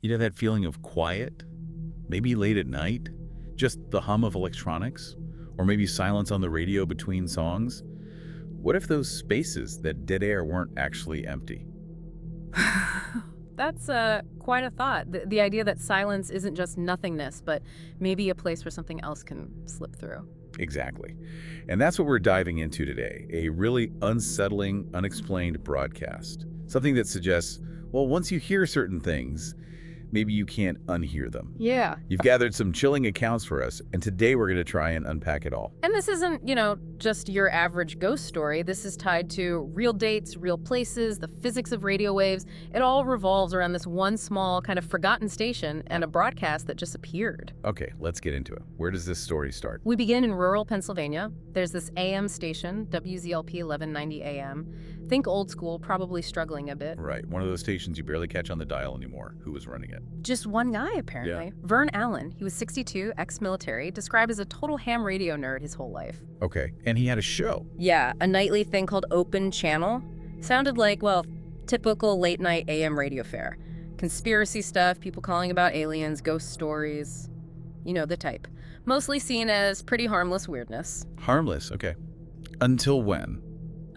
You know that feeling of quiet? Maybe late at night? Just the hum of electronics? Or maybe silence on the radio between songs? What if those spaces, that dead air, weren't actually empty? That's quite a thought. The idea that silence isn't just nothingness, but maybe a place where something else can slip through. Exactly. And that's what we're diving into today, a really unsettling, unexplained broadcast. Something that suggests, well, once you hear certain things, maybe you can't unhear them. Yeah. You've gathered some chilling accounts for us, and today we're going to try and unpack it all. And this isn't, just your average ghost story. This is tied to real dates, real places, the physics of radio waves. It all revolves around this one small, kind of forgotten station and a broadcast that just appeared. Okay, let's get into it. Where does this story start? We begin in rural Pennsylvania. There's this AM station, WZLP 1190 AM. Think old school, probably struggling a bit. Right, one of those stations you barely catch on the dial anymore. Who was running it? Just one guy, apparently. Yeah. Vern Allen. He was 62, ex-military, described as a total ham radio nerd his whole life. Okay, and he had a show. Yeah, a nightly thing called Open Channel. Sounded like, well, typical late-night AM radio fare. Conspiracy stuff, people calling about aliens, ghost stories. You know the type. Mostly seen as pretty harmless weirdness. Harmless, okay. Until when?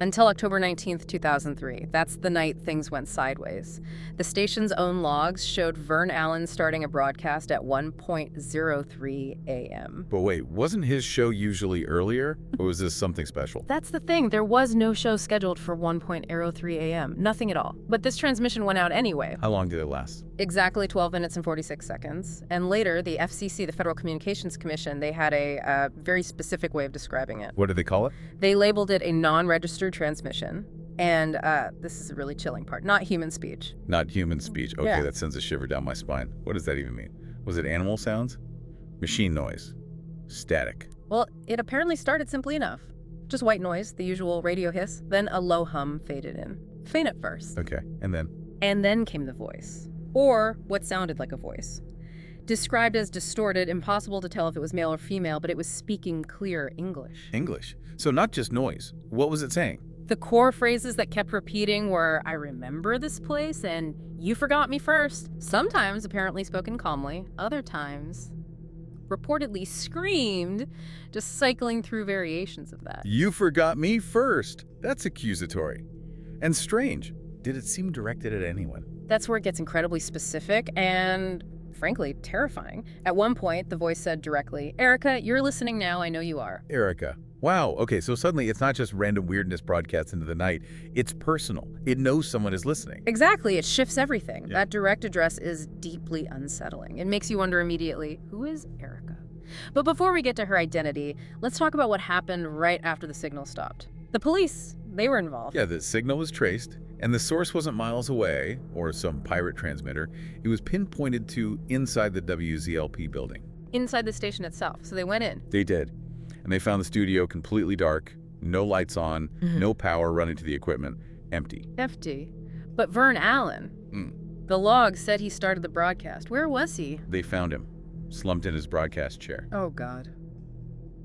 Until October 19th, 2003. That's the night things went sideways. The station's own logs showed Vern Allen starting a broadcast at 1:03 a.m. But wait, wasn't his show usually earlier? Or was this something special? That's the thing. There was no show scheduled for 1:03 a.m. Nothing at all. But this transmission went out anyway. How long did it last? Exactly 12 minutes and 46 seconds. And later, the FCC, the Federal Communications Commission, they had a very specific way of describing it. What did they call it? They labeled it a non-registered transmission. And this is a really chilling part. Not human speech. Not human speech. Okay, Yeah. That sends a shiver down my spine. What does that even mean? Was it animal sounds? Machine noise? Static? Well, it apparently started simply enough. Just white noise, the usual radio hiss, then a low hum faded in. Faint at first. Okay, and then? And then came the voice. Or what sounded like a voice. Described as distorted, impossible to tell if it was male or female, but it was speaking clear English. English. So not just noise. What was it saying? The core phrases that kept repeating were, "I remember this place," and "You forgot me first." Sometimes apparently spoken calmly, other times reportedly screamed, just cycling through variations of that. You forgot me first. That's accusatory. And strange. Did it seem directed at anyone? That's where it gets incredibly specific and, frankly, terrifying. At one point, the voice said directly, "Erica, you're listening now, I know you are." Erica. Wow, okay, so suddenly it's not just random weirdness broadcast into the night. It's personal. It knows someone is listening. Exactly, it shifts everything. Yeah. That direct address is deeply unsettling. It makes you wonder immediately, who is Erica? But before we get to her identity, let's talk about what happened right after the signal stopped. The police, they were involved. Yeah, the signal was traced, and the source wasn't miles away, or some pirate transmitter. It was pinpointed to inside the WZLP building. Inside the station itself, so they went in. They did. And they found the studio completely dark, no lights on, no power running to the equipment, empty. Empty. But Vern Allen, the log said he started the broadcast. Where was he? They found him, slumped in his broadcast chair. Oh, God.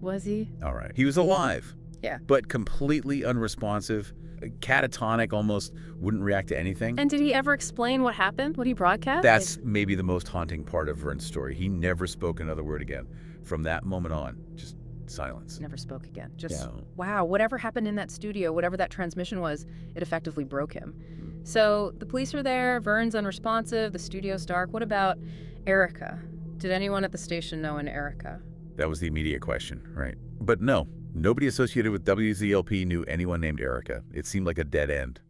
Was he? All right. He was alive. Yeah. But completely unresponsive, catatonic, almost wouldn't react to anything. And did he ever explain what happened? What he broadcast? That's maybe the most haunting part of Vern's story. He never spoke another word again. From that moment on, just silence. Never spoke again. Just, Yeah. wow, whatever happened in that studio, whatever that transmission was, it effectively broke him. So the police are there, Vern's unresponsive, the studio's dark. What about Erica? Did anyone at the station know an Erica? That was the immediate question, right? But no, nobody associated with WZLP knew anyone named Erica. It seemed like a dead end.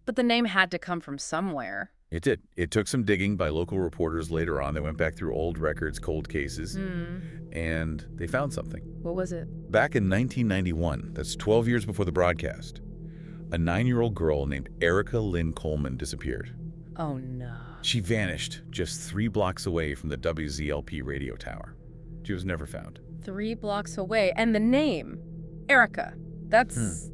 But the name had to come from somewhere. It did. It took some digging by local reporters later on. They went back through old records, cold cases, and they found something. What was it? Back in 1991, that's 12 years before the broadcast, a 9-year-old girl named Erica Lynn Coleman disappeared. Oh, no. She vanished just 3 blocks away from the WZLP radio tower. She was never found. 3 blocks away. And the name, Erica. That's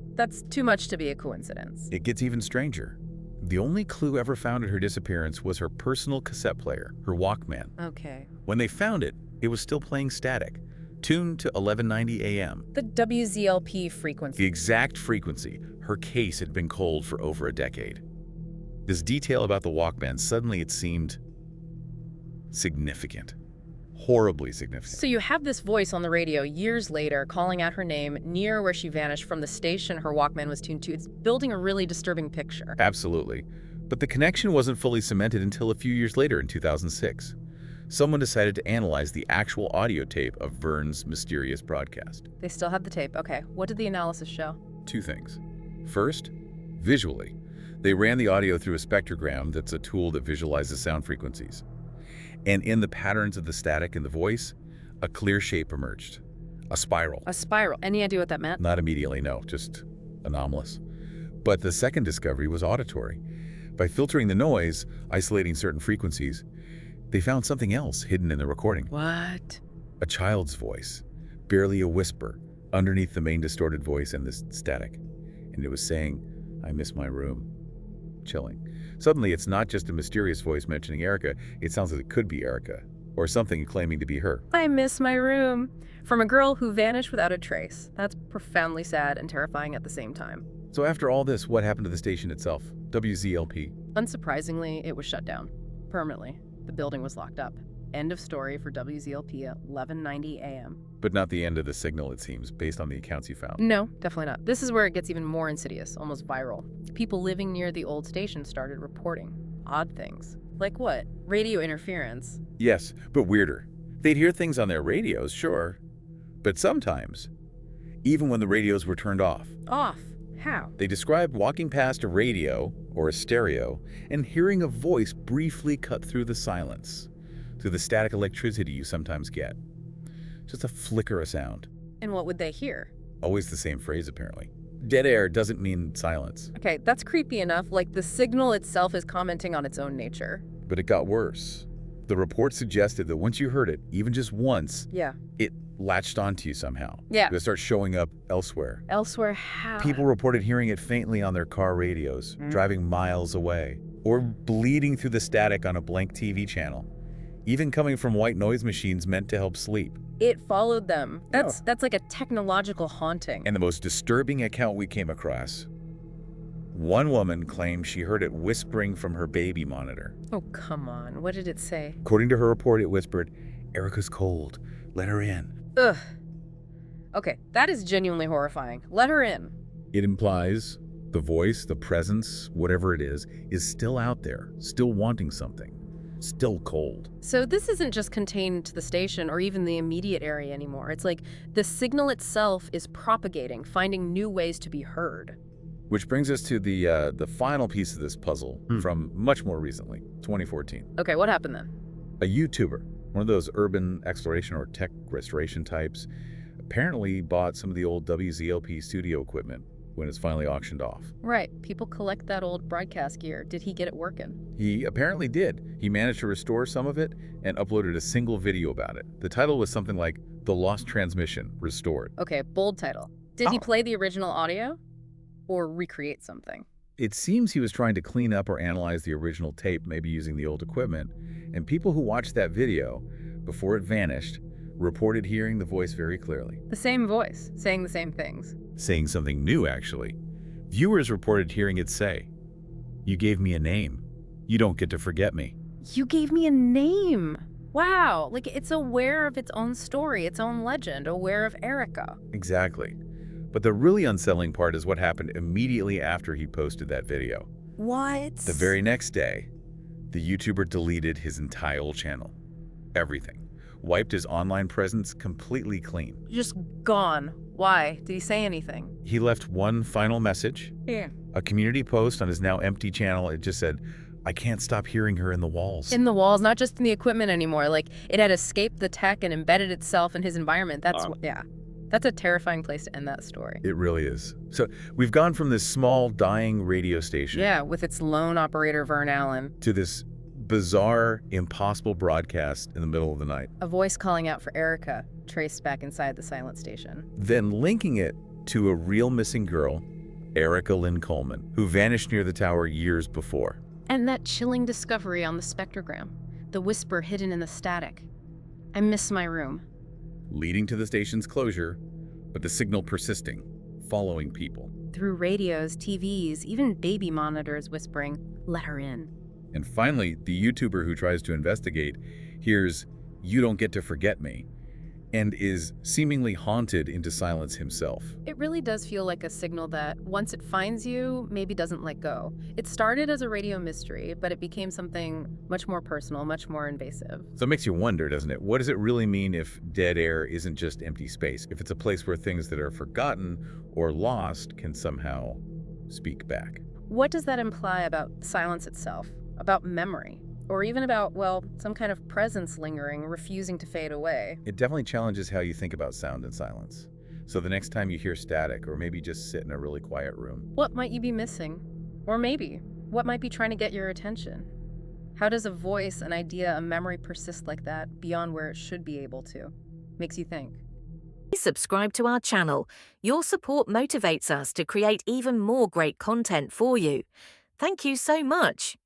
too much to be a coincidence. It gets even stranger. The only clue ever found in her disappearance was her personal cassette player, her Walkman. Okay. When they found it, it was still playing static, tuned to 1190 AM. The WZLP The frequency. exact frequency. Her case had been cold for over a decade. This detail about the Walkman, suddenly it seemed significant. Horribly significant. So you have this voice on the radio years later calling out her name near where she vanished from the station her Walkman was tuned to. It's building a really disturbing picture. Absolutely. But the connection wasn't fully cemented until a few years later in 2006. Someone decided to analyze the actual audio tape of Vern's mysterious broadcast. They still have the tape. Okay, what did the analysis show? Two things. First, visually. They ran the audio through a spectrogram that's a tool that visualizes sound frequencies. And in the patterns of the static in the voice, a clear shape emerged. A spiral. A spiral. Any idea what that meant? Not immediately, no, just anomalous. But the second discovery was auditory. By filtering the noise, isolating certain frequencies, they found something else hidden in the recording. What? A child's voice, barely a whisper, underneath the main distorted voice and the static. And it was saying, "I miss my room." Chilling. Suddenly, it's not just a mysterious voice mentioning Erica. It sounds like it could be Erica, or something claiming to be her. I miss my room. From a girl who vanished without a trace. That's profoundly sad and terrifying at the same time. So after all this, what happened to the station itself? WZLP. Unsurprisingly, it was shut down. Permanently. The building was locked up. End of story for WZLP at 11:90 a.m. But not the end of the signal, it seems, based on the accounts you found. No, definitely not. This is where it gets even more insidious, almost viral. People living near the old station started reporting odd things. Like what? Radio interference. Yes, but weirder. They'd hear things on their radios, sure. But sometimes, even when the radios were turned off, Off. How? they described walking past a radio or a stereo and hearing a voice briefly cut through the silence, through the static electricity you sometimes get. Just a flicker of sound. And what would they hear? Always the same phrase, apparently. Dead air doesn't mean silence. Okay, that's creepy enough. Like the signal itself is commenting on its own nature. But it got worse. The report suggested that once you heard it, even just once, Yeah. it latched onto you somehow. Yeah. It would start showing up elsewhere. Elsewhere, how? People reported hearing it faintly on their car radios, driving miles away, or bleeding through the static on a blank TV channel, even coming from white noise machines meant to help sleep. It followed them. That's like a technological haunting. And the most disturbing account we came across, one woman claimed she heard it whispering from her baby monitor. Oh, come on. What did it say? According to her report, it whispered, "Erica's cold. Let her in." Ugh. Okay, that is genuinely horrifying. Let her in. It implies the voice, the presence, whatever it is still out there, still wanting something, still cold. So this isn't just contained to the station or even the immediate area anymore. It's like the signal itself is propagating, finding new ways to be heard. Which brings us to the final piece of this puzzle from much more recently, 2014. Okay, what happened then? A YouTuber, one of those urban exploration or tech restoration types, apparently bought some of the old WZLP studio equipment when it's finally auctioned off. Right, people collect that old broadcast gear. Did he get it working? He apparently did. He managed to restore some of it and uploaded a single video about it. The title was something like "The Lost Transmission Restored." Okay, bold title. Did he play the original audio? Or recreate something? It seems he was trying to clean up or analyze the original tape, maybe using the old equipment, and people who watched that video, before it vanished, reported hearing the voice very clearly. The same voice, saying the same things. Saying something new, actually. Viewers reported hearing it say, "You gave me a name. You don't get to forget me." You gave me a name. Wow, like it's aware of its own story, its own legend, aware of Erica. Exactly. But the really unsettling part is what happened immediately after he posted that video. What? The very next day, the YouTuber deleted his entire channel. Everything. Wiped his online presence completely clean. Just gone. Why? Did he say anything? He left one final message. Yeah. A community post on his now empty channel. It just said, "I can't stop hearing her in the walls." In the walls, not just in the equipment anymore. Like it had escaped the tech and embedded itself in his environment. That's a terrifying place to end that story. It really is. So we've gone from this small, dying radio station. Yeah, with its lone operator, Vern Allen. To this bizarre, impossible broadcast in the middle of the night. A voice calling out for Erica, traced back inside the silent station. Then linking it to a real missing girl, Erica Lynn Coleman, who vanished near the tower years before. And that chilling discovery on the spectrogram. The whisper hidden in the static. I miss my room. Leading to the station's closure, but the signal persisting, following people. Through radios, TVs, even baby monitors whispering, "Let her in." And finally, the YouTuber who tries to investigate hears, "You don't get to forget me," and is seemingly haunted into silence himself. It really does feel like a signal that once it finds you, maybe doesn't let go. It started as a radio mystery, but it became something much more personal, much more invasive. So it makes you wonder, doesn't it? What does it really mean if dead air isn't just empty space? If it's a place where things that are forgotten or lost can somehow speak back? What does that imply about silence itself, about memory, or even about, well, some kind of presence lingering, refusing to fade away? It definitely challenges how you think about sound and silence. So the next time you hear static, or maybe just sit in a really quiet room, What might you be missing? Or maybe, what might be trying to get your attention? How does a voice, an idea, a memory persist like that beyond where it should be able to? Makes you think. Please subscribe to our channel. Your support motivates us to create even more great content for you. Thank you so much.